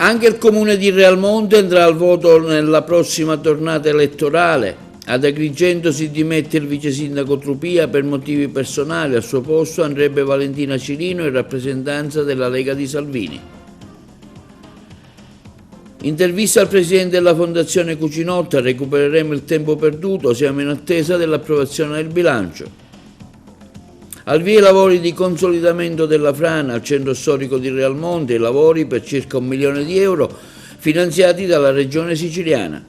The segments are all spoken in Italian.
Anche il comune di Realmonte andrà al voto nella prossima tornata elettorale. Ad Agrigento si dimette il vice sindaco Trupia per motivi personali, al suo posto andrebbe Valentina Cirino in rappresentanza della Lega di Salvini. Intervista al presidente della Fondazione Cucinotta, recupereremo il tempo perduto, siamo in attesa dell'approvazione del bilancio. Al via i lavori di consolidamento della frana al centro storico di Realmonte, i lavori per circa 1 milione di euro finanziati dalla regione siciliana.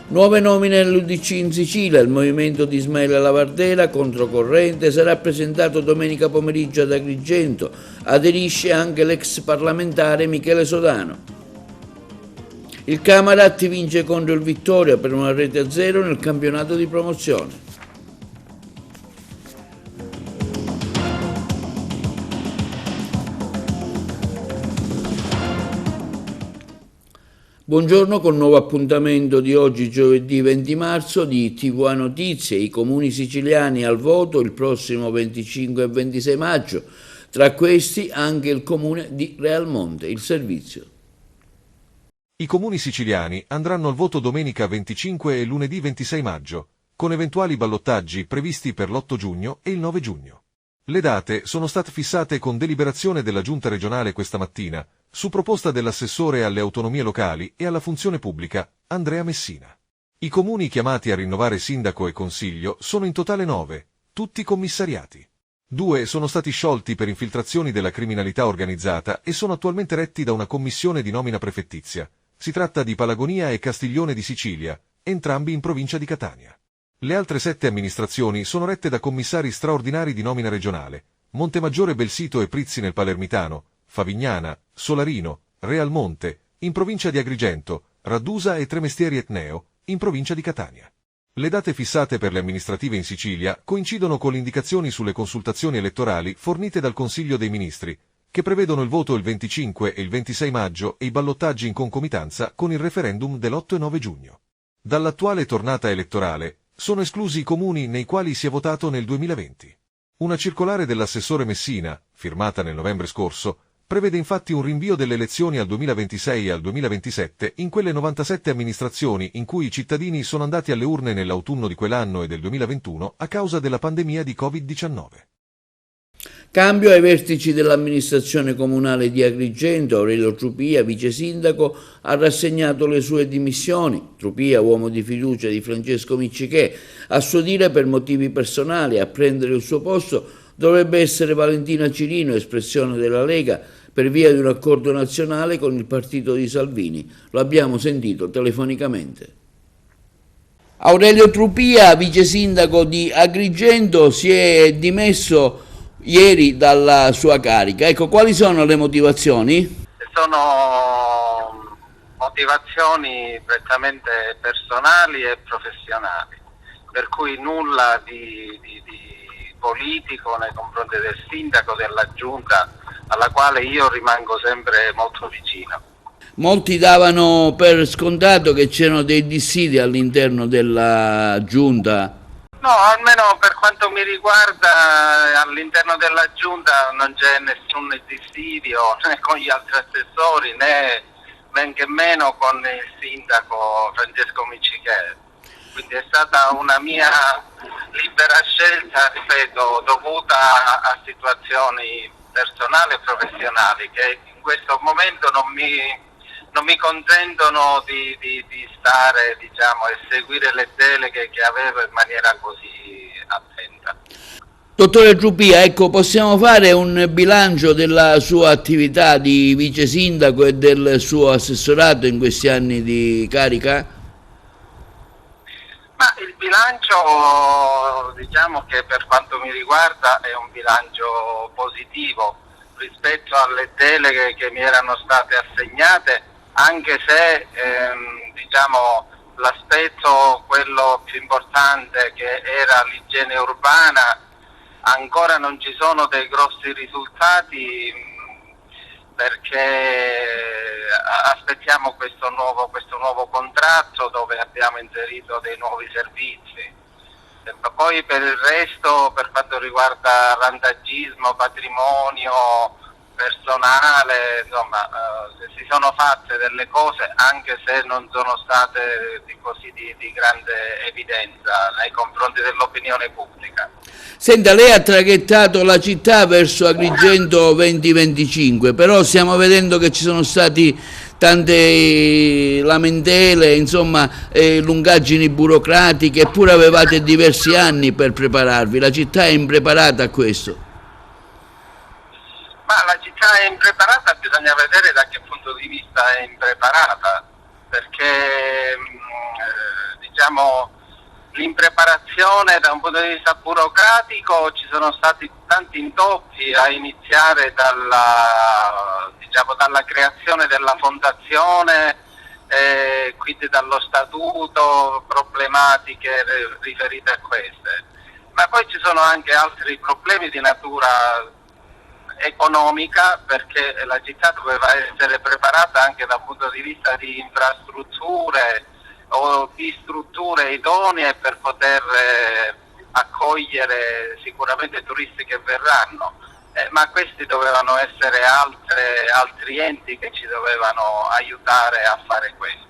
Nuove nomine nell'UDC in Sicilia, il movimento di Ismaele Lavardera, controcorrente, sarà presentato domenica pomeriggio ad Agrigento, aderisce anche l'ex parlamentare Michele Sodano. Il Camarat vince contro il Vittoria per 1-0 nel campionato di promozione. Buongiorno con nuovo appuntamento di oggi giovedì 20 marzo di TVA Notizie, i comuni siciliani al voto il prossimo 25 e 26 maggio, tra questi anche il comune di Realmonte, il servizio. I comuni siciliani andranno al voto domenica 25 e lunedì 26 maggio, con eventuali ballottaggi previsti per l'8 giugno e il 9 giugno. Le date sono state fissate con deliberazione della Giunta regionale questa mattina, su proposta dell'assessore alle autonomie locali e alla funzione pubblica, Andrea Messina. I comuni chiamati a rinnovare sindaco e consiglio sono in totale 9, tutti commissariati. 2 sono stati sciolti per infiltrazioni della criminalità organizzata e sono attualmente retti da una commissione di nomina prefettizia. Si tratta di Palagonia e Castiglione di Sicilia, entrambi in provincia di Catania. Le altre 7 amministrazioni sono rette da commissari straordinari di nomina regionale, Montemaggiore Belsito e Prizzi nel Palermitano, Favignana, Solarino, Realmonte, in provincia di Agrigento, Raddusa e Tremestieri Etneo, in provincia di Catania. Le date fissate per le amministrative in Sicilia coincidono con le indicazioni sulle consultazioni elettorali fornite dal Consiglio dei Ministri, che prevedono il voto il 25 e il 26 maggio e i ballottaggi in concomitanza con il referendum dell'8 e 9 giugno. Dall'attuale tornata elettorale sono esclusi i comuni nei quali si è votato nel 2020. Una circolare dell'assessore Messina, firmata nel novembre scorso, prevede infatti un rinvio delle elezioni al 2026 e al 2027 in quelle 97 amministrazioni in cui i cittadini sono andati alle urne nell'autunno di quell'anno e del 2021 a causa della pandemia di Covid-19. Cambio ai vertici dell'amministrazione comunale di Agrigento. Aurelio Trupia, vice sindaco, ha rassegnato le sue dimissioni. Trupia, uomo di fiducia di Francesco Miccichè, a suo dire per motivi personali. A prendere il suo posto dovrebbe essere Valentina Cirino, espressione della Lega, per via di un accordo nazionale con il partito di Salvini. Lo abbiamo sentito telefonicamente. Aurelio Trupia, vice sindaco di Agrigento, si è dimesso ieri dalla sua carica. Ecco, quali sono le motivazioni? Sono motivazioni prettamente personali e professionali, per cui nulla di politico nei confronti del sindaco, della giunta, alla quale io rimango sempre molto vicino. Molti davano per scontato che c'erano dei dissidi all'interno della giunta. No, almeno per quanto mi riguarda, all'interno della giunta non c'è nessun dissidio né con gli altri assessori né men che meno con il sindaco Francesco Miccichè. Quindi è stata una mia libera scelta, ripeto, dovuta a situazioni personali e professionali che in questo momento non mi consentono di stare, diciamo, e seguire le deleghe che avevo in maniera così attenta. Dottore Trupia, ecco, possiamo fare un bilancio della sua attività di vice sindaco e del suo assessorato in questi anni di carica? Ma il bilancio, diciamo che per quanto mi riguarda è un bilancio positivo rispetto alle deleghe che mi erano state assegnate, anche se diciamo l'aspetto quello più importante che era l'igiene urbana ancora non ci sono dei grossi risultati perché aspettiamo questo nuovo contratto dove abbiamo inserito dei nuovi servizi. Poi per il resto, per quanto riguarda vantagismo, patrimonio, personale, insomma, si sono fatte delle cose anche se non sono state di grande evidenza nei confronti dell'opinione pubblica. Senta, lei ha traghettato la città verso Agrigento 2025, però stiamo vedendo che ci sono stati tante lamentele, insomma, lungaggini burocratiche, eppure avevate diversi anni per prepararvi. La città è impreparata a questo? Ma la città è impreparata, bisogna vedere da che punto di vista è impreparata, perché diciamo l'impreparazione da un punto di vista burocratico, ci sono stati tanti intoppi a iniziare dalla creazione della fondazione, quindi dallo statuto, problematiche riferite a queste. Ma poi ci sono anche altri problemi di natura economica, perché la città doveva essere preparata anche dal punto di vista di infrastrutture o di strutture idonee per poter accogliere sicuramente turisti che verranno, ma questi dovevano essere altri enti che ci dovevano aiutare a fare questo.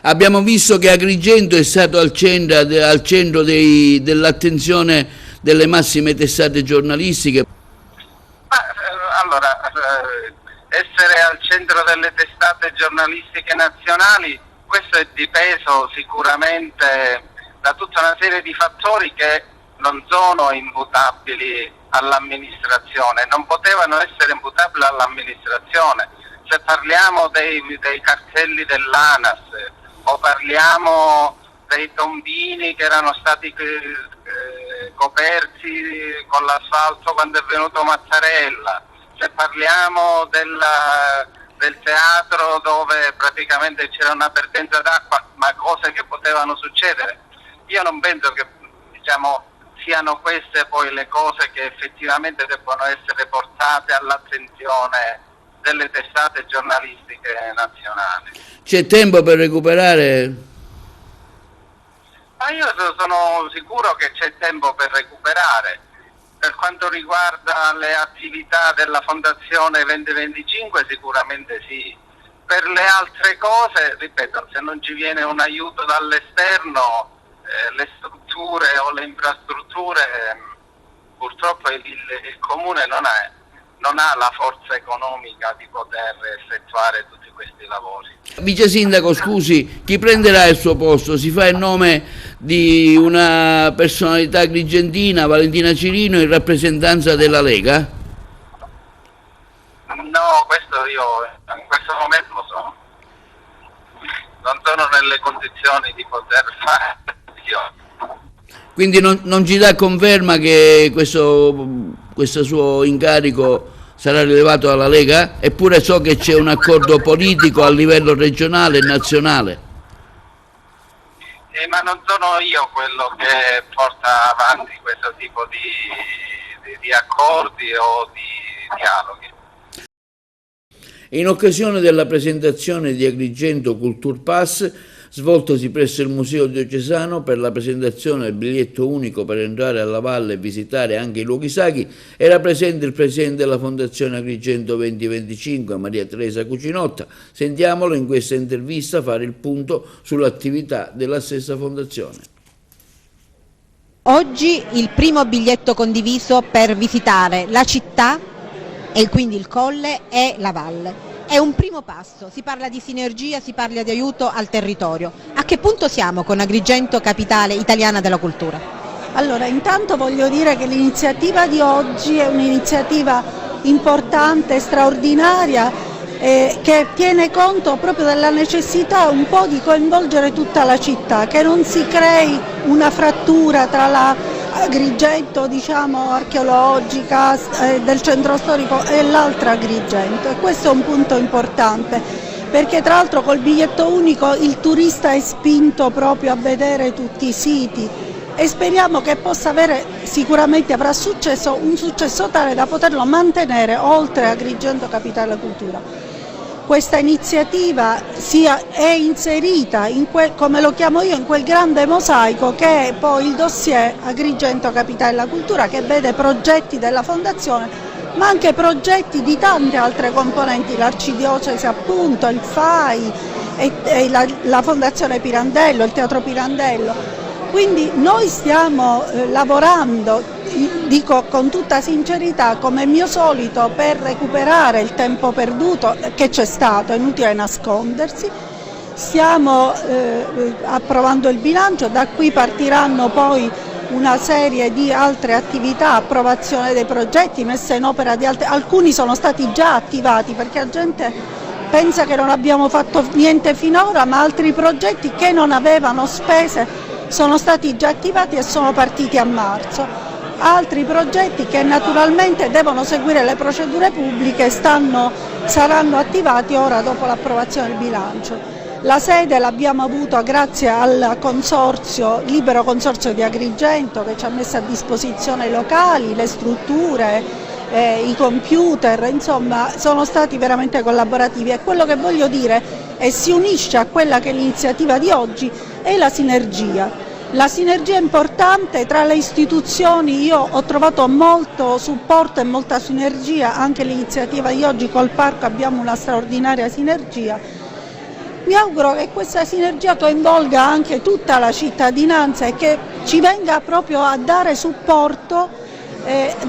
Abbiamo visto che Agrigento è stato al centro dell'attenzione delle massime testate giornalistiche. Allora, essere al centro delle testate giornalistiche nazionali, questo è dipeso sicuramente da tutta una serie di fattori che non sono imputabili all'amministrazione, non potevano essere imputabili all'amministrazione. Se parliamo dei cartelli dell'ANAS o parliamo dei tombini che erano stati coperti con l'asfalto quando è venuto Mattarella, se parliamo del teatro dove praticamente c'era una perdenza d'acqua, ma cose che potevano succedere, io non penso che siano queste poi le cose che effettivamente debbono essere portate all'attenzione delle testate giornalistiche nazionali. C'è tempo per recuperare? Ma io sono sicuro che c'è tempo per recuperare. Per quanto riguarda le attività della Fondazione 2025 sicuramente sì. Per le altre cose, ripeto, se non ci viene un aiuto dall'esterno, le strutture o le infrastrutture, purtroppo il Comune non ha la forza economica di poter effettuare tutti questi lavori. Vice Sindaco, scusi, chi prenderà il suo posto? Si fa il nome di una personalità agrigentina, Valentina Cirino, in rappresentanza della Lega? No, questo io in questo momento lo so. Non sono nelle condizioni di poter fare decisioni. Quindi non ci dà conferma che questo suo incarico sarà rilevato dalla Lega? Eppure so che c'è un accordo politico a livello regionale e nazionale. Ma non sono io quello che porta avanti questo tipo di accordi o di dialoghi. In occasione della presentazione di Agrigento Culture Pass, svoltosi presso il Museo Diocesano per la presentazione del biglietto unico per entrare alla valle e visitare anche i luoghi sacri, era presente il presidente della Fondazione Agrigento 2025, Maria Teresa Cucinotta. Sentiamolo in questa intervista fare il punto sull'attività della stessa fondazione. Oggi il primo biglietto condiviso per visitare la città e quindi il colle e la valle. È un primo passo, si parla di sinergia, si parla di aiuto al territorio. A che punto siamo con Agrigento, capitale italiana della cultura? Allora, intanto voglio dire che l'iniziativa di oggi è un'iniziativa importante, straordinaria, che tiene conto proprio della necessità un po' di coinvolgere tutta la città, che non si crei una frattura tra la Agrigento archeologica del centro storico e l'altra Agrigento, e questo è un punto importante perché tra l'altro col biglietto unico il turista è spinto proprio a vedere tutti i siti e speriamo che possa avere, sicuramente avrà un successo tale da poterlo mantenere oltre Agrigento capitale della cultura. Questa iniziativa è inserita, come lo chiamo io, in quel grande mosaico che è poi il dossier Agrigento Capitale della Cultura, che vede progetti della Fondazione ma anche progetti di tante altre componenti, l'Arcidiocesi appunto, il FAI e la Fondazione Pirandello, il Teatro Pirandello. Quindi noi stiamo lavorando, dico con tutta sincerità, come mio solito, per recuperare il tempo perduto che c'è stato, è inutile nascondersi. Stiamo approvando il bilancio, da qui partiranno poi una serie di altre attività, approvazione dei progetti, messa in opera di altri, alcuni sono stati già attivati perché la gente pensa che non abbiamo fatto niente finora, ma altri progetti che non avevano spese sono stati già attivati e sono partiti a marzo. Altri progetti che naturalmente devono seguire le procedure pubbliche saranno attivati ora dopo l'approvazione del bilancio. La sede l'abbiamo avuta grazie al consorzio, libero consorzio di Agrigento, che ci ha messo a disposizione i locali, le strutture, i computer, insomma sono stati veramente collaborativi, e quello che voglio dire, e si unisce a quella che è l'iniziativa di oggi, è la sinergia. La sinergia è importante tra le istituzioni, io ho trovato molto supporto e molta sinergia, anche l'iniziativa di oggi col parco abbiamo una straordinaria sinergia. Mi auguro che questa sinergia coinvolga anche tutta la cittadinanza e che ci venga proprio a dare supporto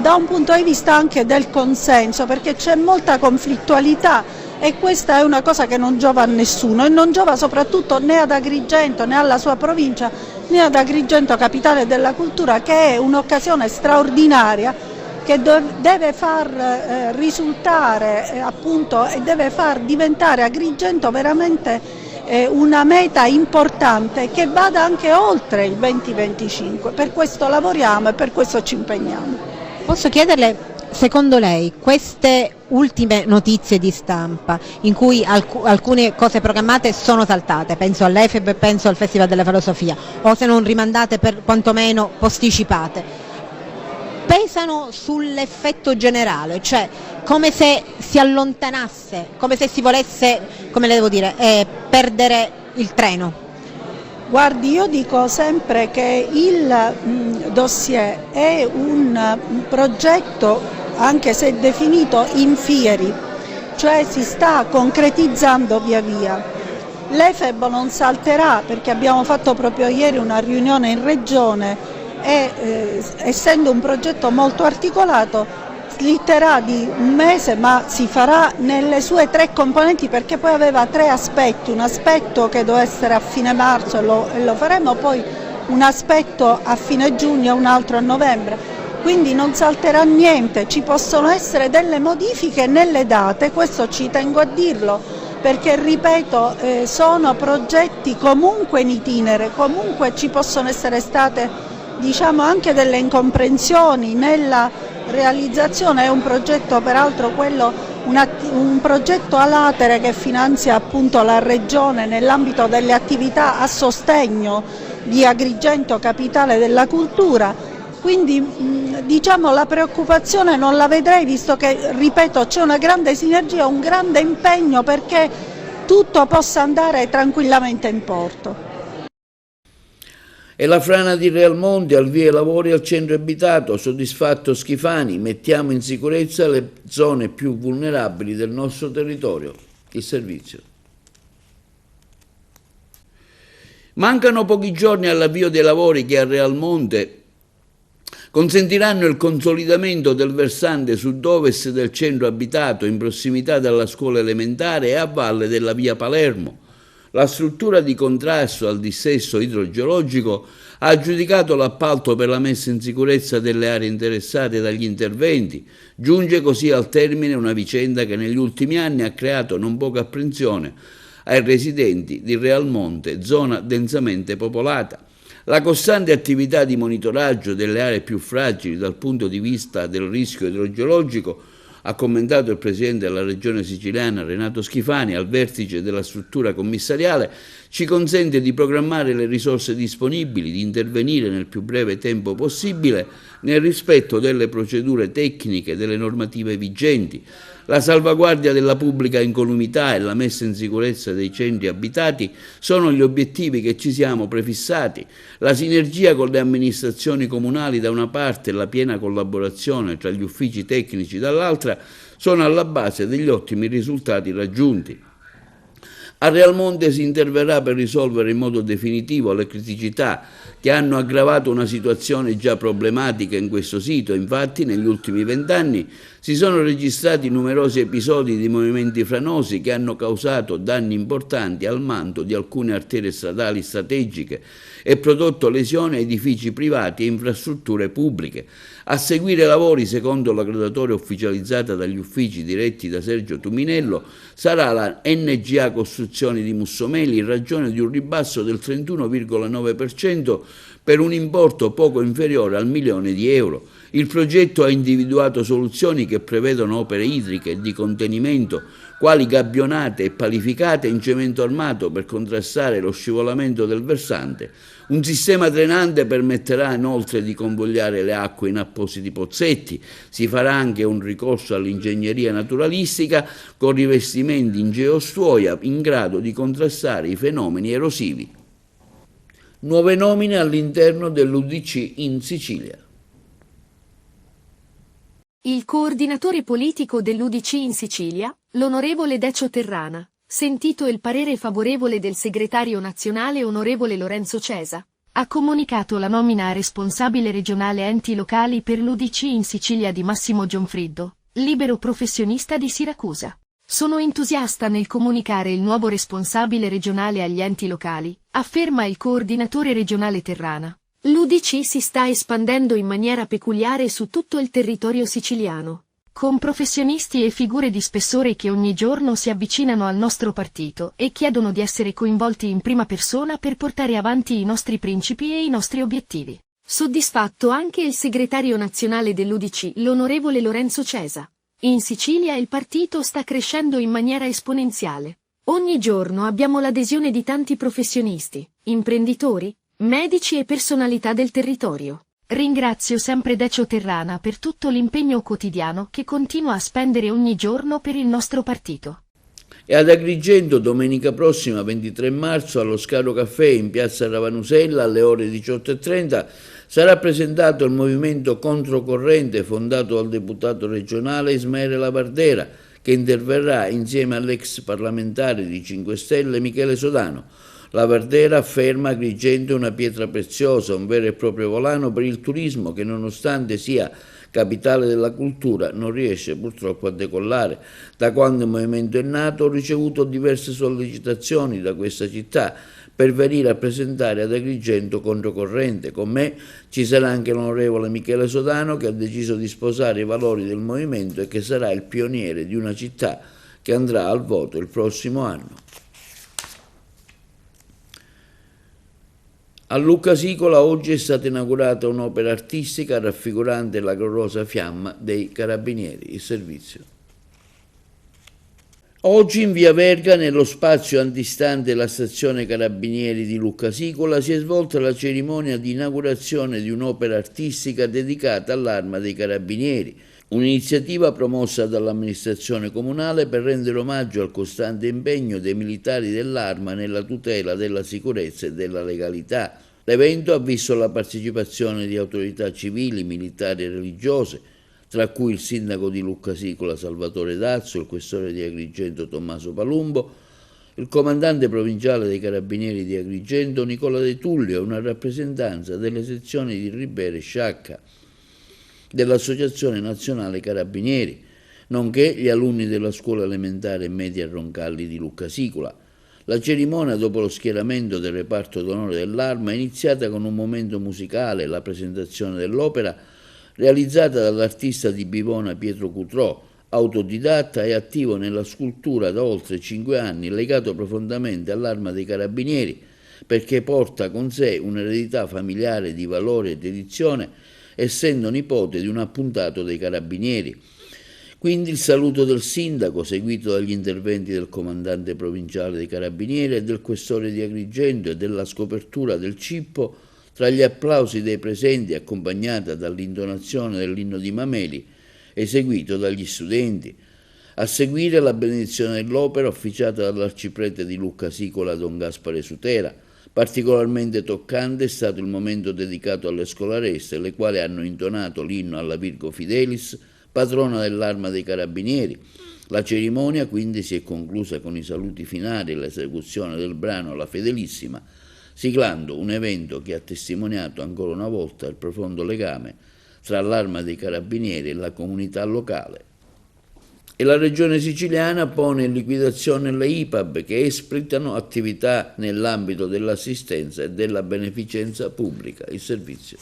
da un punto di vista anche del consenso, perché c'è molta conflittualità e questa è una cosa che non giova a nessuno, e non giova soprattutto né ad Agrigento né alla sua provincia né ad Agrigento capitale della cultura, che è un'occasione straordinaria che deve far risultare appunto e deve far diventare Agrigento veramente una meta importante che vada anche oltre il 2025. Per questo lavoriamo e per questo ci impegniamo. Posso chiederle, secondo lei, queste ultime notizie di stampa in cui alcune cose programmate sono saltate, penso all'EFEB, penso al Festival della Filosofia, o se non rimandate quantomeno posticipate, pesano sull'effetto generale, cioè come se si allontanasse, come se si volesse, come le devo dire, perdere il treno? Guardi, io dico sempre che il dossier è un progetto, anche se definito in fieri, cioè si sta concretizzando via via. L'EFEB non salterà perché abbiamo fatto proprio ieri una riunione in regione e essendo un progetto molto articolato slitterà di un mese, ma si farà nelle sue 3 componenti, perché poi aveva 3 aspetti, un aspetto che doveva essere a fine marzo e lo faremo, poi un aspetto a fine giugno e un altro a novembre, quindi non salterà niente, ci possono essere delle modifiche nelle date, questo ci tengo a dirlo, perché ripeto sono progetti comunque in itinere, comunque ci possono essere state diciamo anche delle incomprensioni nella realizzazione. È un progetto peraltro quello, un progetto a latere che finanzia appunto la Regione nell'ambito delle attività a sostegno di Agrigento capitale della cultura, quindi diciamo la preoccupazione non la vedrei, visto che ripeto c'è una grande sinergia, un grande impegno perché tutto possa andare tranquillamente in porto. E la frana di Realmonte al via i lavori al centro abitato, soddisfatto Schifani, mettiamo in sicurezza le zone più vulnerabili del nostro territorio. Il servizio. Mancano pochi giorni all'avvio dei lavori che a Realmonte consentiranno il consolidamento del versante sud-ovest del centro abitato in prossimità dalla scuola elementare e a valle della via Palermo. La struttura di contrasto al dissesto idrogeologico ha aggiudicato l'appalto per la messa in sicurezza delle aree interessate dagli interventi. Giunge così al termine una vicenda che negli ultimi anni ha creato non poca apprensione ai residenti di Realmonte, zona densamente popolata. La costante attività di monitoraggio delle aree più fragili dal punto di vista del rischio idrogeologico, ha commentato il Presidente della Regione Siciliana Renato Schifani al vertice della struttura commissariale, ci consente di programmare le risorse disponibili, di intervenire nel più breve tempo possibile nel rispetto delle procedure tecniche e delle normative vigenti. La salvaguardia della pubblica incolumità e la messa in sicurezza dei centri abitati sono gli obiettivi che ci siamo prefissati. La sinergia con le amministrazioni comunali da una parte e la piena collaborazione tra gli uffici tecnici dall'altra sono alla base degli ottimi risultati raggiunti. A Realmonte si interverrà per risolvere in modo definitivo le criticità che hanno aggravato una situazione già problematica in questo sito. Infatti, negli ultimi 20 anni si sono registrati numerosi episodi di movimenti franosi che hanno causato danni importanti al manto di alcune arterie stradali strategiche e prodotto lesioni a edifici privati e infrastrutture pubbliche. A seguire lavori secondo la graduatoria ufficializzata dagli uffici diretti da Sergio Tuminello sarà la NGA Costruzioni di Mussomeli in ragione di un ribasso del 31,9% per un importo poco inferiore al €1.000.000. Il progetto ha individuato soluzioni che prevedono opere idriche e di contenimento, quali gabbionate e palificate in cemento armato per contrastare lo scivolamento del versante. Un sistema drenante permetterà inoltre di convogliare le acque in appositi pozzetti. Si farà anche un ricorso all'ingegneria naturalistica con rivestimenti in geostuoia in grado di contrastare i fenomeni erosivi. Nuove nomine all'interno dell'UDC in Sicilia. Il coordinatore politico dell'UDC in Sicilia, l'onorevole Decio Terrana, sentito il parere favorevole del segretario nazionale onorevole Lorenzo Cesa, ha comunicato la nomina a responsabile regionale enti locali per l'UDC in Sicilia di Massimo Gionfriddo, libero professionista di Siracusa. Sono entusiasta nel comunicare il nuovo responsabile regionale agli enti locali, afferma il coordinatore regionale Terrana. L'UDC si sta espandendo in maniera peculiare su tutto il territorio siciliano, con professionisti e figure di spessore che ogni giorno si avvicinano al nostro partito e chiedono di essere coinvolti in prima persona per portare avanti i nostri principi e i nostri obiettivi. Soddisfatto anche il segretario nazionale dell'UDC, l'onorevole Lorenzo Cesa. In Sicilia il partito sta crescendo in maniera esponenziale. Ogni giorno abbiamo l'adesione di tanti professionisti, imprenditori, medici e personalità del territorio. Ringrazio sempre Decio Terrana per tutto l'impegno quotidiano che continua a spendere ogni giorno per il nostro partito. E ad Agrigento domenica prossima 23 marzo allo Scalo Caffè in piazza Ravanusella alle ore 18:30 sarà presentato il movimento Controcorrente fondato dal deputato regionale Ismaele Lavardera, che interverrà insieme all'ex parlamentare di 5 Stelle Michele Sodano. Lavardera afferma Agrigento è una pietra preziosa, un vero e proprio volano per il turismo che nonostante sia capitale della cultura non riesce purtroppo a decollare. Da quando il movimento è nato ho ricevuto diverse sollecitazioni da questa città per venire a presentare ad Agrigento Controcorrente. Con me ci sarà anche l'onorevole Michele Sodano che ha deciso di sposare i valori del movimento e che sarà il pioniere di una città che andrà al voto il prossimo anno. A Lucca Sicola oggi è stata inaugurata un'opera artistica raffigurante la gloriosa fiamma dei Carabinieri, il servizio. Oggi in via Verga, nello spazio antistante la stazione Carabinieri di Lucca Sicola, si è svolta la cerimonia di inaugurazione di un'opera artistica dedicata all'Arma dei Carabinieri, un'iniziativa promossa dall'amministrazione comunale per rendere omaggio al costante impegno dei militari dell'Arma nella tutela della sicurezza e della legalità. L'evento ha visto la partecipazione di autorità civili, militari e religiose, tra cui il sindaco di Lucca Sicola Salvatore Dazzo, il questore di Agrigento Tommaso Palumbo, il comandante provinciale dei Carabinieri di Agrigento Nicola De Tullio e una rappresentanza delle sezioni di Ribera e Sciacca dell'Associazione Nazionale Carabinieri, nonché gli alunni della scuola elementare e media Roncalli di Lucca Sicola. La cerimonia, dopo lo schieramento del reparto d'onore dell'Arma, è iniziata con un momento musicale, la presentazione dell'opera realizzata dall'artista di Bivona Pietro Cutrò, autodidatta e attivo nella scultura da oltre 5 anni, legato profondamente all'Arma dei Carabinieri, perché porta con sé un'eredità familiare di valore e dedizione, essendo nipote di un appuntato dei Carabinieri. Quindi il saluto del sindaco, seguito dagli interventi del comandante provinciale dei Carabinieri e del questore di Agrigento e della scopertura del cippo, tra gli applausi dei presenti, accompagnata dall'intonazione dell'inno di Mameli, eseguito dagli studenti. A seguire la benedizione dell'opera officiata dall'arciprete di Lucca Sicola Don Gaspare Sutera. Particolarmente toccante è stato il momento dedicato alle scolaresse, le quali hanno intonato l'inno alla Virgo Fidelis, patrona dell'Arma dei Carabinieri. La cerimonia quindi si è conclusa con i saluti finali e l'esecuzione del brano La Fedelissima, siglando un evento che ha testimoniato ancora una volta il profondo legame tra l'Arma dei Carabinieri e la comunità locale. E la Regione Siciliana pone in liquidazione le IPAB che espletano attività nell'ambito dell'assistenza e della beneficenza pubblica, il servizio.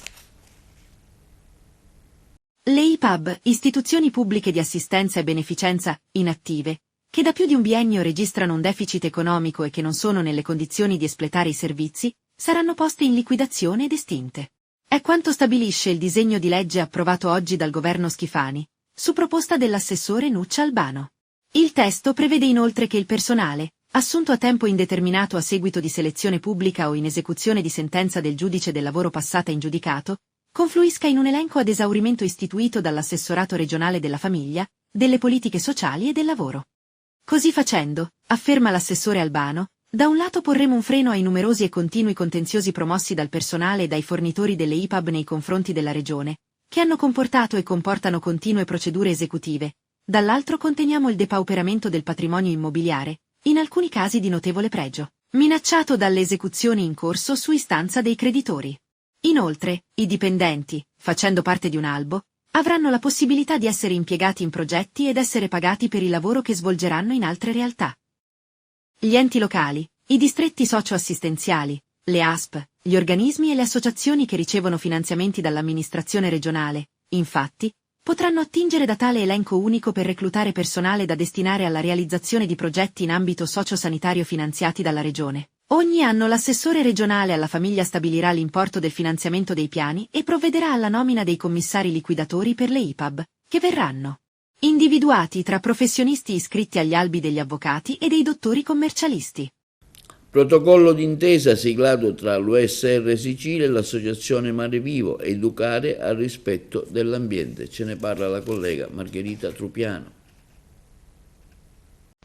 Le IPAB, istituzioni pubbliche di assistenza e beneficenza, inattive, che da più di un biennio registrano un deficit economico e che non sono nelle condizioni di espletare i servizi, saranno poste in liquidazione ed estinte. È quanto stabilisce il disegno di legge approvato oggi dal governo Schifani, su proposta dell'assessore Nuccia Albano. Il testo prevede inoltre che il personale, assunto a tempo indeterminato a seguito di selezione pubblica o in esecuzione di sentenza del giudice del lavoro passata in giudicato, confluisca in un elenco ad esaurimento istituito dall'assessorato regionale della famiglia, delle politiche sociali e del lavoro. Così facendo, afferma l'assessore Albano, da un lato porremo un freno ai numerosi e continui contenziosi promossi dal personale e dai fornitori delle IPAB nei confronti della regione, che hanno comportato e comportano continue procedure esecutive, dall'altro conteniamo il depauperamento del patrimonio immobiliare, in alcuni casi di notevole pregio, minacciato dalle esecuzioni in corso su istanza dei creditori. Inoltre, i dipendenti, facendo parte di un albo, avranno la possibilità di essere impiegati in progetti ed essere pagati per il lavoro che svolgeranno in altre realtà. Gli enti locali, i distretti socio-assistenziali, le ASP, gli organismi e le associazioni che ricevono finanziamenti dall'amministrazione regionale, infatti, potranno attingere da tale elenco unico per reclutare personale da destinare alla realizzazione di progetti in ambito socio-sanitario finanziati dalla regione. Ogni anno l'assessore regionale alla famiglia stabilirà l'importo del finanziamento dei piani e provvederà alla nomina dei commissari liquidatori per le IPAB, che verranno individuati tra professionisti iscritti agli albi degli avvocati e dei dottori commercialisti. Protocollo d'intesa siglato tra l'USR Sicilia e l'associazione Mare Vivo, educare al rispetto dell'ambiente. Ce ne parla la collega Margherita Trupiano.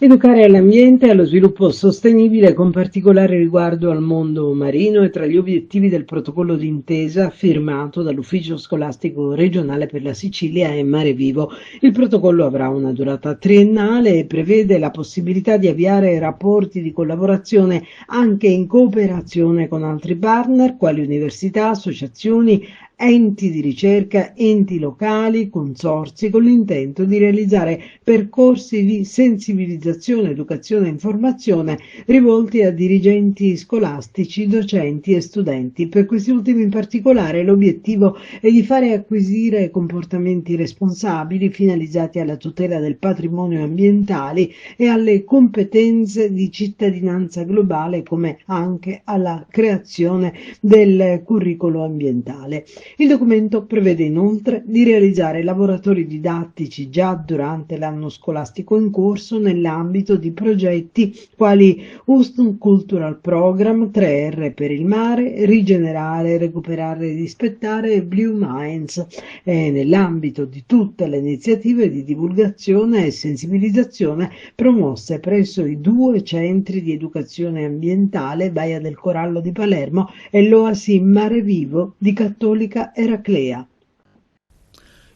Educare all'ambiente e allo sviluppo sostenibile con particolare riguardo al mondo marino è tra gli obiettivi del protocollo d'intesa firmato dall'Ufficio Scolastico Regionale per la Sicilia e Mare Vivo. Il protocollo avrà una durata triennale e prevede la possibilità di avviare rapporti di collaborazione anche in cooperazione con altri partner, quali università, associazioni, enti di ricerca, enti locali, consorzi, con l'intento di realizzare percorsi di sensibilizzazione, educazione e informazione rivolti a dirigenti scolastici, docenti e studenti. Per questi ultimi in particolare l'obiettivo è di fare acquisire comportamenti responsabili finalizzati alla tutela del patrimonio ambientale e alle competenze di cittadinanza globale, come anche alla creazione del curriculum ambientale. Il documento prevede inoltre di realizzare laboratori didattici già durante l'anno scolastico in corso nell'ambito di progetti quali Houston Cultural Program, 3R per il mare, rigenerare, recuperare, rispettare e Blue Minds, nell'ambito di tutte le iniziative di divulgazione e sensibilizzazione promosse presso i 2 centri di educazione ambientale, Baia del Corallo di Palermo e l'Oasi Mare Vivo di Cattolica Eraclea.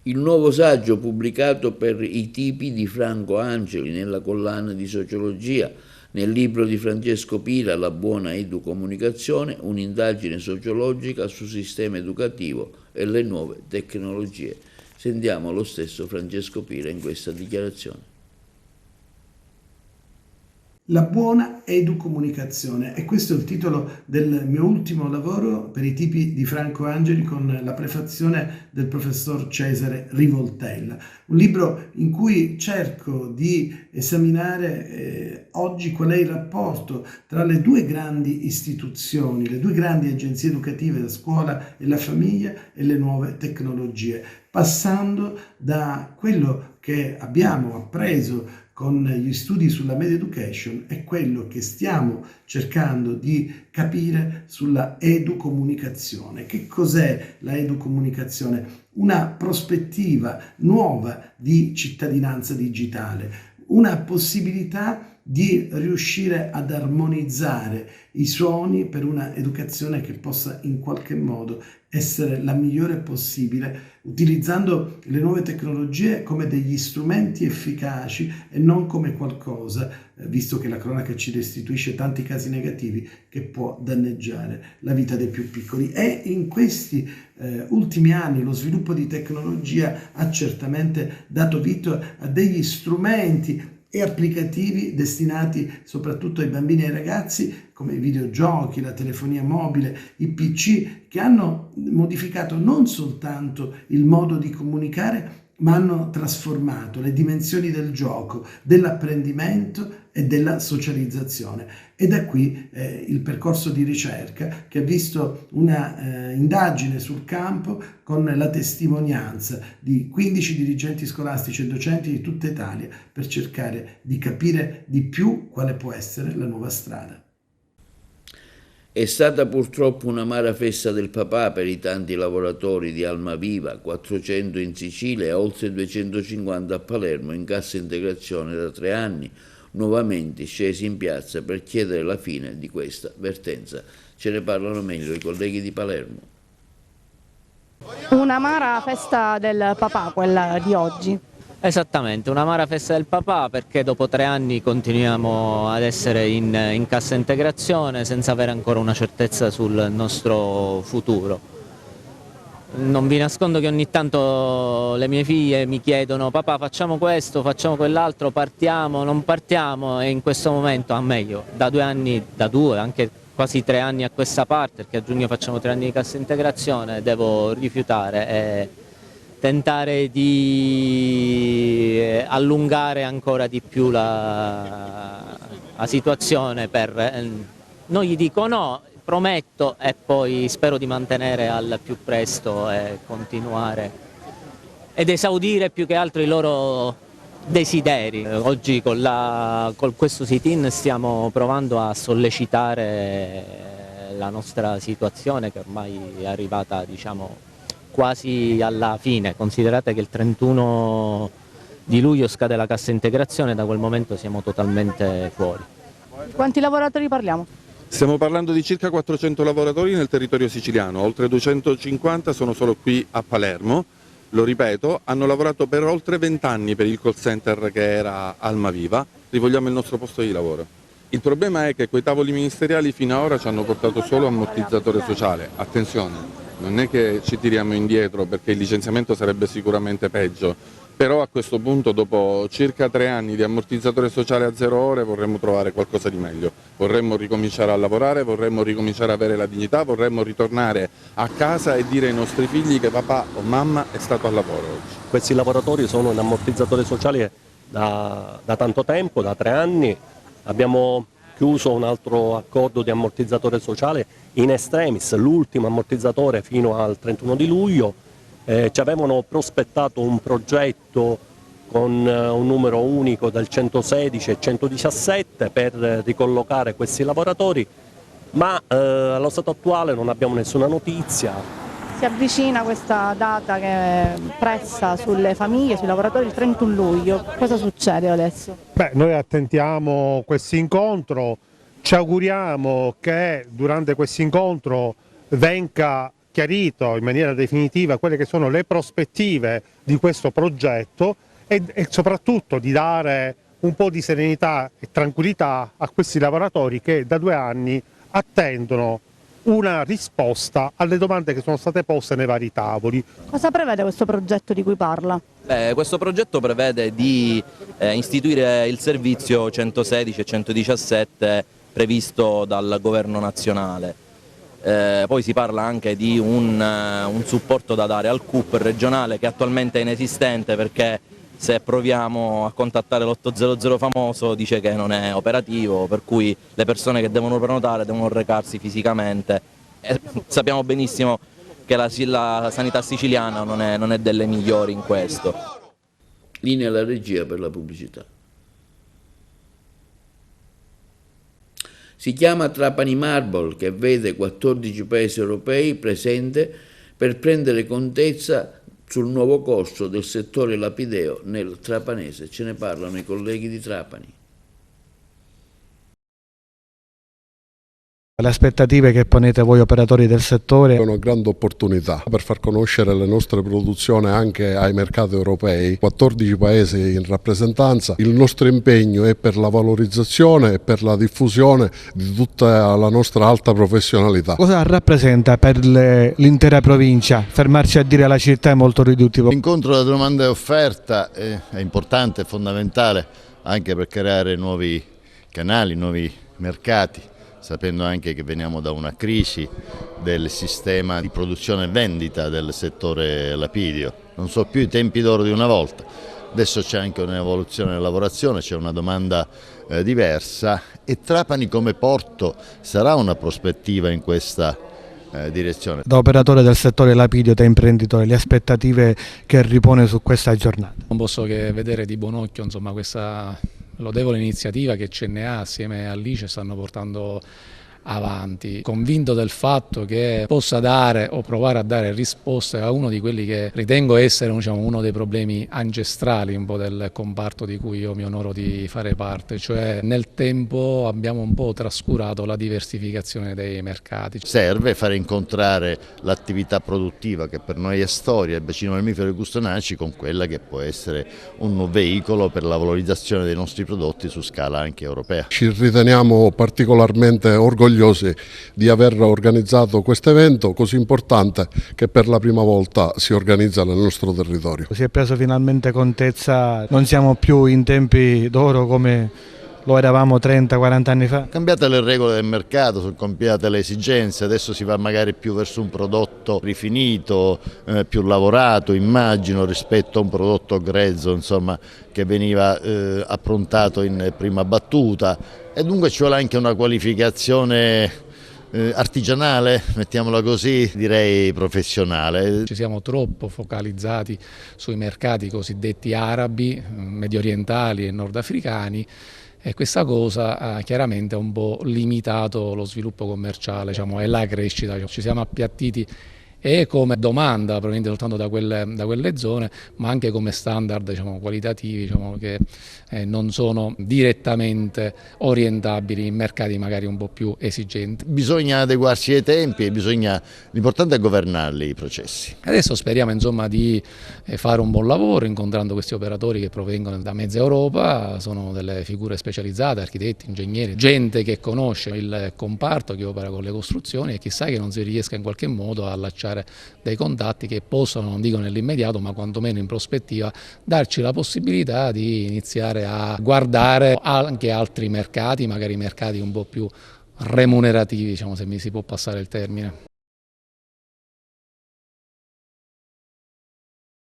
Il nuovo saggio pubblicato per i tipi di Franco Angeli nella collana di sociologia, nel libro di Francesco Pira La buona educomunicazione, un'indagine sociologica sul sistema educativo e le nuove tecnologie. Sentiamo lo stesso Francesco Pira in questa dichiarazione. La buona educomunicazione, e questo è il titolo del mio ultimo lavoro per i tipi di Franco Angeli, con la prefazione del professor Cesare Rivoltella, un libro in cui cerco di esaminare oggi qual è il rapporto tra le 2 grandi istituzioni, le 2 grandi agenzie educative, la scuola e la famiglia, e le nuove tecnologie, passando da quello che abbiamo appreso con gli studi sulla media education è quello che stiamo cercando di capire sulla educomunicazione. Che cos'è la educomunicazione? Una prospettiva nuova di cittadinanza digitale, una possibilità di riuscire ad armonizzare i suoni per una educazione che possa in qualche modo essere la migliore possibile, utilizzando le nuove tecnologie come degli strumenti efficaci e non come qualcosa, visto che la cronaca ci restituisce tanti casi negativi, che può danneggiare la vita dei più piccoli. E in questi ultimi anni lo sviluppo di tecnologia ha certamente dato vita a degli strumenti e applicativi destinati soprattutto ai bambini e ai ragazzi, come i videogiochi, la telefonia mobile, i PC, che hanno modificato non soltanto il modo di comunicare, ma hanno trasformato le dimensioni del gioco, dell'apprendimento e della socializzazione. E da qui il percorso di ricerca che ha visto una indagine sul campo con la testimonianza di 15 dirigenti scolastici e docenti di tutta Italia per cercare di capire di più quale può essere la nuova strada. È stata purtroppo un'amara festa del papà per i tanti lavoratori di Almaviva, 400 in Sicilia e oltre 250 a Palermo in cassa integrazione da 3 anni, nuovamente scesi in piazza per chiedere la fine di questa vertenza. Ce ne parlano meglio i colleghi di Palermo. Un'amara festa del papà, quella di oggi. Esattamente, un'amara festa del papà, perché dopo 3 anni continuiamo ad essere in cassa integrazione senza avere ancora una certezza sul nostro futuro. Non vi nascondo che ogni tanto le mie figlie mi chiedono: papà, facciamo questo, facciamo quell'altro, partiamo, non partiamo, e in questo momento, a meglio, da 2 anni, anche quasi 3 anni a questa parte, perché a giugno facciamo 3 anni di cassa integrazione, devo rifiutare e tentare di allungare ancora di più la situazione. Non gli dico no, prometto, e poi spero di mantenere al più presto e continuare ed esaudire più che altro i loro desideri. Oggi con questo sit-in stiamo provando a sollecitare la nostra situazione, che ormai è arrivata, diciamo, quasi alla fine. Considerate che il 31 di luglio scade la cassa integrazione, da quel momento siamo totalmente fuori. Quanti lavoratori parliamo? Stiamo parlando di circa 400 lavoratori nel territorio siciliano, oltre 250 sono solo qui a Palermo. Lo ripeto, hanno lavorato per oltre 20 anni per il call center che era Almaviva, rivogliamo il nostro posto di lavoro. Il problema è che quei tavoli ministeriali fino ad ora ci hanno portato solo ammortizzatore sociale. Attenzione, non è che ci tiriamo indietro, perché il licenziamento sarebbe sicuramente peggio, però a questo punto, dopo circa 3 anni di ammortizzatore sociale a 0 ore, vorremmo trovare qualcosa di meglio. Vorremmo ricominciare a lavorare, vorremmo ricominciare a avere la dignità, vorremmo ritornare a casa e dire ai nostri figli che papà o mamma è stato al lavoro oggi. Questi lavoratori sono in ammortizzatore sociale da tanto tempo, da 3 anni. Abbiamo chiuso un altro accordo di ammortizzatore sociale in extremis, l'ultimo ammortizzatore fino al 31 di luglio. Ci avevano prospettato un progetto con un numero unico del 116 e 117 per ricollocare questi lavoratori, ma allo stato attuale non abbiamo nessuna notizia. Si avvicina questa data che pressa sulle famiglie, sui lavoratori, il 31 luglio. Cosa succede adesso? Noi attendiamo questo incontro, ci auguriamo che durante questo incontro venga chiarito in maniera definitiva quelle che sono le prospettive di questo progetto e soprattutto di dare un po' di serenità e tranquillità a questi lavoratori che da 2 anni attendono una risposta alle domande che sono state poste nei vari tavoli. Cosa prevede questo progetto di cui parla? Questo progetto prevede di istituire il servizio 116 e 117 previsto dal governo nazionale. Poi si parla anche di un supporto da dare al CUP regionale, che attualmente è inesistente, perché se proviamo a contattare l'800 famoso dice che non è operativo, per cui le persone che devono prenotare devono recarsi fisicamente. E sappiamo benissimo che la sanità siciliana non è delle migliori in questo. Linea alla regia per la pubblicità. Si chiama Trapani Marble, che vede 14 paesi europei presenti per prendere contezza sul nuovo corso del settore lapideo nel trapanese. Ce ne parlano i colleghi di Trapani. Le aspettative che ponete voi operatori del settore? È una grande opportunità per far conoscere le nostre produzioni anche ai mercati europei, 14 paesi in rappresentanza. Il nostro impegno è per la valorizzazione e per la diffusione di tutta la nostra alta professionalità. Cosa rappresenta per l'intera provincia? Fermarci a dire la città è molto riduttivo. L'incontro tra domanda e offerta è importante, è fondamentale anche per creare nuovi canali, nuovi mercati, sapendo anche che veniamo da una crisi del sistema di produzione e vendita del settore lapidio. Non so più i tempi d'oro di una volta, adesso c'è anche un'evoluzione nella lavorazione, c'è una domanda diversa e Trapani come porto sarà una prospettiva in questa direzione. Da operatore del settore lapidio, da imprenditore, le aspettative che ripone su questa giornata? Non posso che vedere di buon occhio questa lodevole iniziativa che CNA assieme a Lice stanno portando avanti, convinto del fatto che possa dare o provare a dare risposte a uno di quelli che ritengo essere uno dei problemi ancestrali un po' del comparto di cui io mi onoro di fare parte, cioè nel tempo abbiamo un po' trascurato la diversificazione dei mercati. Serve fare incontrare l'attività produttiva che per noi è storia, il bacino mammifero di Custonaci, con quella che può essere un veicolo per la valorizzazione dei nostri prodotti su scala anche europea. Ci riteniamo particolarmente orgogliosi di aver organizzato questo evento così importante che per la prima volta si organizza nel nostro territorio. Si è preso finalmente contezza, non siamo più in tempi d'oro come lo eravamo 30-40 anni fa. Cambiate le regole del mercato, sono cambiate le esigenze, adesso si va magari più verso un prodotto rifinito, più lavorato, immagino, rispetto a un prodotto grezzo, insomma, che veniva approntato in prima battuta, e dunque ci vuole anche una qualificazione artigianale, mettiamola così, direi professionale. Ci siamo troppo focalizzati sui mercati cosiddetti arabi, mediorientali e nordafricani, e questa cosa chiaramente ha un po' limitato lo sviluppo commerciale e la crescita. Ci siamo appiattiti e come domanda proveniente soltanto da quelle zone, ma anche come standard qualitativi che non sono direttamente orientabili in mercati magari un po' più esigenti. Bisogna adeguarsi ai tempi e l'importante è governarli i processi. Adesso speriamo di fare un buon lavoro incontrando questi operatori che provengono da mezza Europa, sono delle figure specializzate, architetti, ingegneri, gente che conosce il comparto, che opera con le costruzioni, e chissà che non si riesca in qualche modo a allacciare dei contatti che possano, non dico nell'immediato, ma quantomeno in prospettiva, darci la possibilità di iniziare a guardare anche altri mercati, magari mercati un po' più remunerativi, se mi si può passare il termine.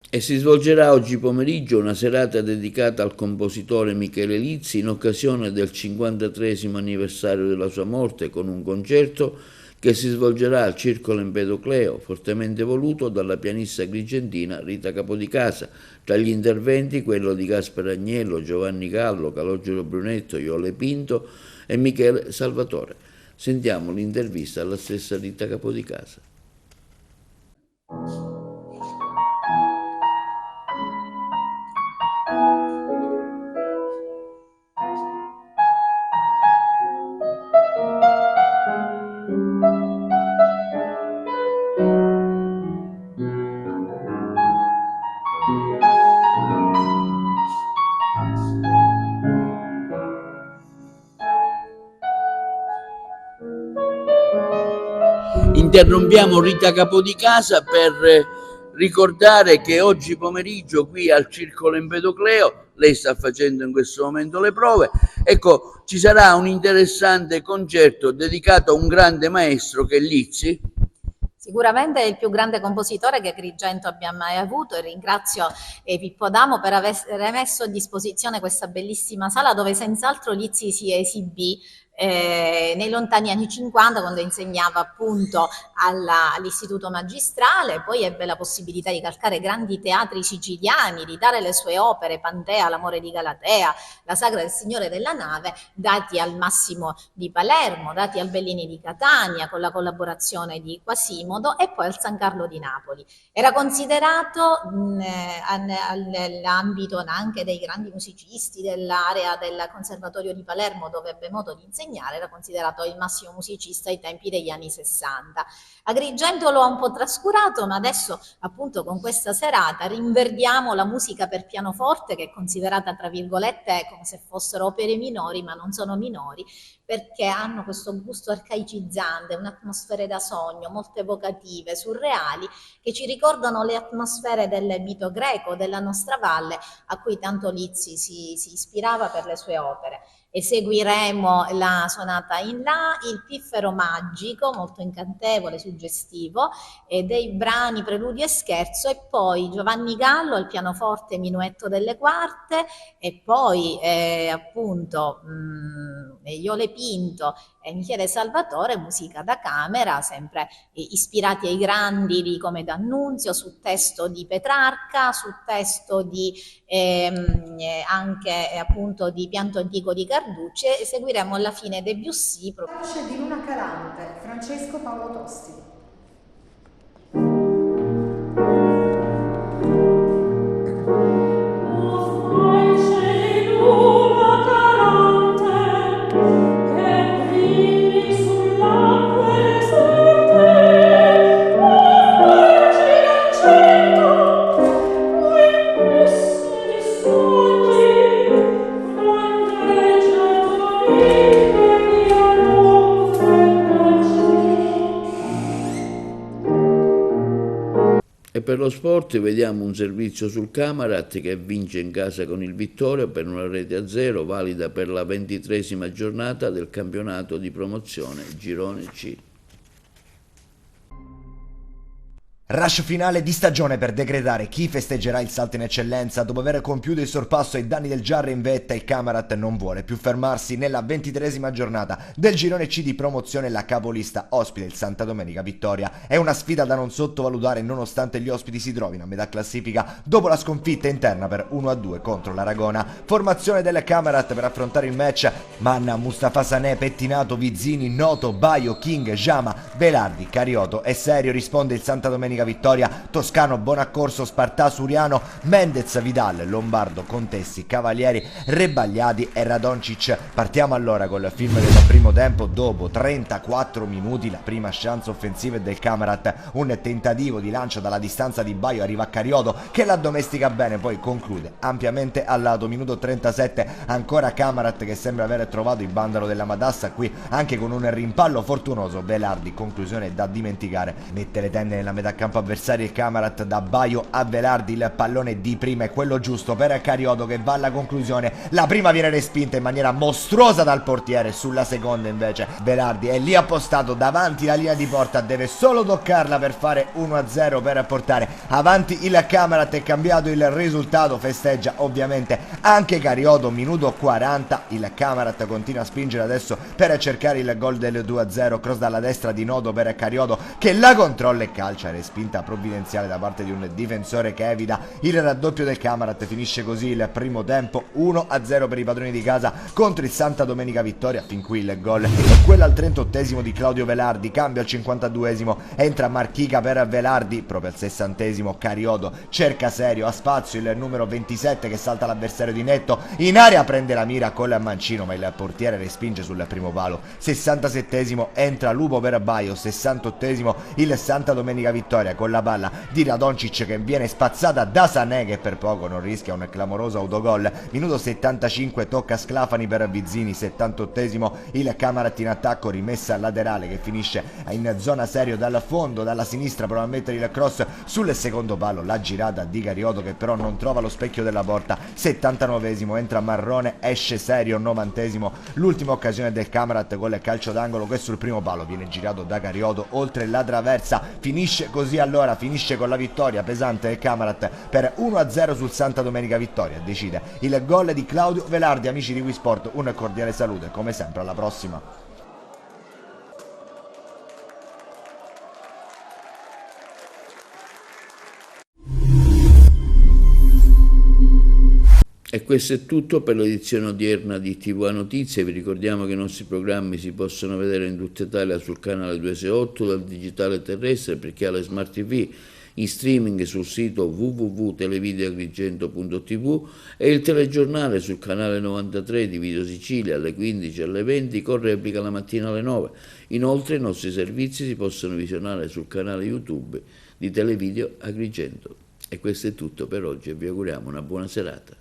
E si svolgerà oggi pomeriggio una serata dedicata al compositore Michele Lizzi in occasione del 53° anniversario della sua morte, con un concerto che si svolgerà al Circolo Empedocleo, fortemente voluto dalla pianista agrigentina Rita Capodicasa. Tra gli interventi quello di Gaspare Agnello, Giovanni Gallo, Calogero Brunetto, Iole Pinto e Michele Salvatore. Sentiamo l'intervista alla stessa Rita Capodicasa. Interrompiamo Rita Capodicasa per ricordare che oggi pomeriggio qui al Circolo Empedocleo, lei sta facendo in questo momento le prove, ecco, ci sarà un interessante concerto dedicato a un grande maestro che è Lizzi. Sicuramente è il più grande compositore che Agrigento abbia mai avuto, e ringrazio Pippo Adamo per aver messo a disposizione questa bellissima sala dove senz'altro Lizzi si esibì nei lontani anni 50, quando insegnava appunto all'istituto magistrale, poi ebbe la possibilità di calcare grandi teatri siciliani, di dare le sue opere, Pantea, L'amore di Galatea, La sagra del Signore della Nave, dati al Massimo di Palermo, dati al Bellini di Catania con la collaborazione di Quasimodo e poi al San Carlo di Napoli. Era considerato nell'ambito anche dei grandi musicisti dell'area del Conservatorio di Palermo, dove ebbe modo di insegnare, era considerato il massimo musicista ai tempi degli anni 60. Agrigento lo ha un po' trascurato, ma adesso appunto con questa serata rinverdiamo la musica per pianoforte, che è considerata tra virgolette come se fossero opere minori, ma non sono minori, perché hanno questo gusto arcaicizzante, un'atmosfera da sogno, molto evocative, surreali, che ci ricordano le atmosfere del mito greco, della nostra valle, a cui tanto Lizzi si ispirava per le sue opere. Eseguiremo la sonata in La, il Piffero magico, molto incantevole, suggestivo, dei brani Preludio e Scherzo, e poi Giovanni Gallo al pianoforte, Minuetto delle quarte, e poi appunto Iole Pinto e Michele Salvatore, musica da camera, sempre ispirati ai grandi di come D'Annunzio, su testo di Petrarca, su testo di anche appunto di Pianto antico di Carducci, e seguiremo alla fine Debussy. Voce di Luna Calante, Francesco Paolo Tosti. E per lo sport vediamo un servizio sul Camarat che vince in casa con il Vittoria per 1-0, valida per la 23ª giornata del campionato di promozione Girone C. Rush finale di stagione per decretare chi festeggerà il salto in eccellenza. Dopo aver compiuto il sorpasso ai danni del Giarre in vetta, il Camarat non vuole più fermarsi. Nella 23ª giornata del girone C di promozione, la capolista ospita il Santa Domenica Vittoria. È una sfida da non sottovalutare, nonostante gli ospiti si trovino a metà classifica dopo la sconfitta interna per 1-2 contro l'Aragona. Formazione del Camarat per affrontare il match: Manna, Mustafa Sané, Pettinato, Vizzini, Noto, Baio, King, Jama, Velardi, Carioto e Serio. Risponde il Santa Domenica Vittoria: Toscano, Bonaccorso, Spartà, Suriano, Mendez, Vidal, Lombardo, Contessi, Cavalieri, Rebagliati e Radoncic. Partiamo allora col film del primo tempo. Dopo 34 minuti la prima chance offensiva del Camarat, un tentativo di lancio dalla distanza di Baio, arriva a Carioto che la domestica bene, poi conclude ampiamente al lato. Minuto 37, ancora Camarat che sembra aver trovato il bandalo della Madassa, qui anche con un rimpallo fortunoso. Velardi, conclusione da dimenticare, mette le tende nella metà campo avversario il Camarat. Da Baio a Velardi, il pallone di prima è quello giusto per Carioto che va alla conclusione. La prima viene respinta in maniera mostruosa dal portiere, sulla seconda invece Velardi è lì appostato davanti la linea di porta, deve solo toccarla per fare 1-0 per portare avanti il Camarat. È cambiato il risultato, festeggia ovviamente anche Carioto. Minuto 40, il Camarat continua a spingere adesso per cercare il gol del 2-0, cross dalla destra di Noto per Carioto che la controlla e calcia, respinta provvidenziale da parte di un difensore che evita il raddoppio del Camarat. Finisce così il primo tempo 1-0 per i padroni di casa contro il Santa Domenica Vittoria, fin qui il gol è quello al 38esimo di Claudio Velardi. Cambio al 52esimo, entra Marchica per Velardi, proprio al 60esimo Carioto cerca Serio, a spazio il numero 27 che salta l'avversario di netto, in area prende la mira col mancino ma il portiere respinge sul primo palo. 67esimo entra Lupo per Baio, 68esimo il Santa Domenica Vittoria con la palla di Radoncic che viene spazzata da Sané che per poco non rischia un clamoroso autogol. Minuto 75, tocca Sclafani per Vizzini, 78esimo il Camarat in attacco, rimessa laterale che finisce in zona Serio dal fondo, dalla sinistra prova a mettere il cross sul secondo palo, la girata di Carioto che però non trova lo specchio della porta. 79esimo entra Marrone, esce Serio. 90esimo l'ultima occasione del Camarat con il calcio d'angolo che sul primo palo viene girato da Carioto oltre la traversa. Finisce così allora, finisce con la vittoria pesante del Camarat per 1-0 sul Santa Domenica Vittoria. Decide il gol di Claudio Velardi. Amici di Wisport, un cordiale saluto e come sempre alla prossima. E questo è tutto per l'edizione odierna di TV Notizie. Vi ricordiamo che i nostri programmi si possono vedere in tutta Italia sul canale 268 del digitale terrestre per chi ha le smart TV, in streaming sul sito www.televideoagrigento.tv e il telegiornale sul canale 93 di Video Sicilia alle 15 e alle 20 con replica la mattina alle 9. Inoltre i nostri servizi si possono visionare sul canale YouTube di Televideo Agrigento. E questo è tutto per oggi e vi auguriamo una buona serata.